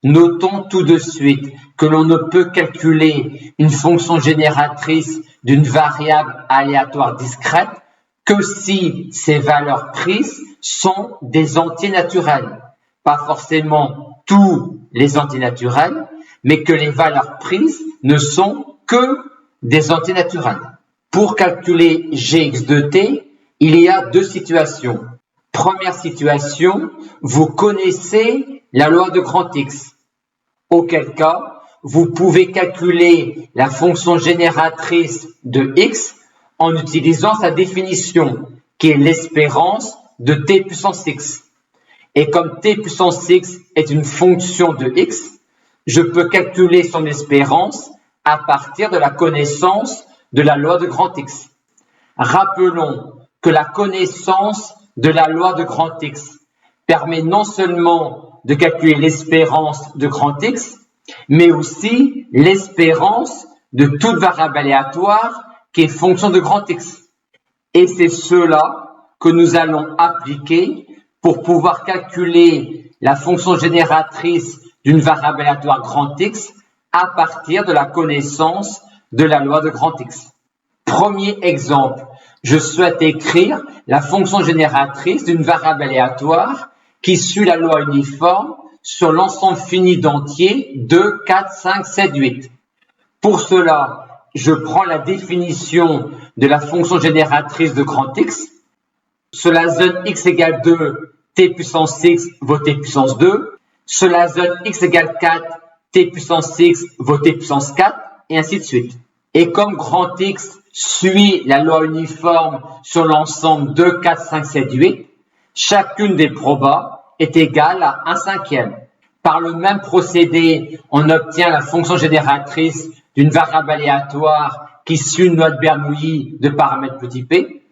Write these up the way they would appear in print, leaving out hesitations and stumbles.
Notons tout de suite que l'on ne peut calculer une fonction génératrice d'une variable aléatoire discrète que si ces valeurs prises sont des entiers naturels. Pas forcément tous les entiers naturels, mais que les valeurs prises ne sont que des entiers naturels. Pour calculer Gx de t, il y a deux situations. Première situation, vous connaissez la loi de grand X, auquel cas, vous pouvez calculer la fonction génératrice de X en utilisant sa définition, qui est l'espérance de t puissance X. Et comme t puissance X est une fonction de X, je peux calculer son espérance à partir de la connaissance de la loi de grand X. Rappelons que la connaissance de la loi de grand X permet non seulement de calculer l'espérance de grand X, mais aussi l'espérance de toute variable aléatoire qui est fonction de grand X. Et c'est cela que nous allons appliquer pour pouvoir calculer la fonction génératrice d'une variable aléatoire grand X à partir de la connaissance de la loi de grand X. Premier exemple, je souhaite écrire la fonction génératrice d'une variable aléatoire qui suit la loi uniforme sur l'ensemble fini d'entiers 2, 4, 5, 7, 8. Pour cela, je prends la définition de la fonction génératrice de grand X. Cela donne x égale 2, t puissance x vaut t puissance 2. Cela donne x égale 4, t puissance x vaut t puissance 4, et ainsi de suite. Et comme grand X suit la loi uniforme sur l'ensemble 2, 4, 5, 7, 8, chacune des probas est égale à 1/5. Par le même procédé, on obtient la fonction génératrice d'une variable aléatoire qui suit une loi de Bernoulli de paramètre petit p.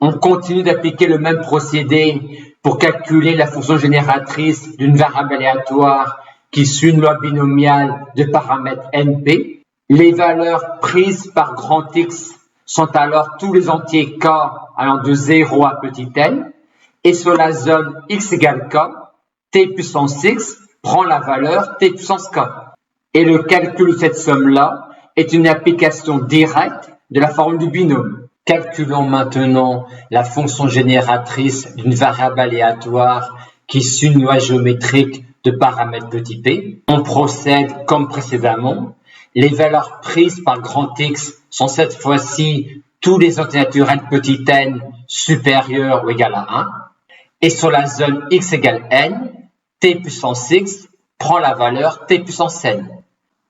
On continue d'appliquer le même procédé pour calculer la fonction génératrice d'une variable aléatoire qui suit une loi binomiale de paramètre np. Les valeurs prises par grand X sont alors tous les entiers k allant de 0 à petit n, et sur la zone x égale k, t puissance x prend la valeur t puissance k. Et le calcul de cette somme-là est une application directe de la formule du binôme. Calculons maintenant la fonction génératrice d'une variable aléatoire qui suit une loi géométrique de paramètre petit p. On procède comme précédemment. Les valeurs prises par grand X sont cette fois-ci tous les entiers naturels petit n supérieurs ou égal à 1. Et sur la zone x égale n, t puissance x prend la valeur t puissance n.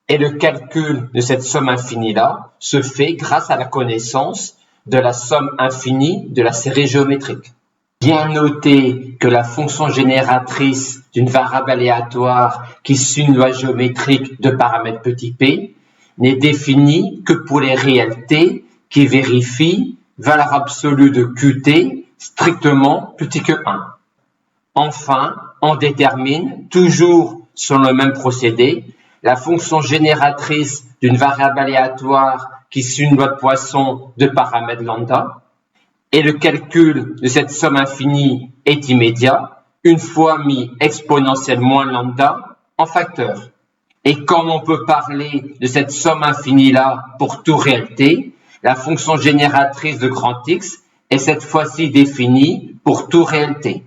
Et le calcul de cette somme infinie-là se fait grâce à la connaissance de la somme infinie de la série géométrique. Bien noter que la fonction génératrice d'une variable aléatoire qui suit une loi géométrique de paramètre petit p n'est définie que pour les réels t qui vérifient valeur absolue de qt strictement plus petit que 1. Enfin, on détermine, toujours sur le même procédé, la fonction génératrice d'une variable aléatoire qui suit une loi de Poisson de paramètre lambda, et le calcul de cette somme infinie est immédiat, une fois mis exponentielle moins lambda en facteur. Et comme on peut parler de cette somme infinie-là pour tout réel t, la fonction génératrice de grand X est cette fois-ci définie pour tout réel t.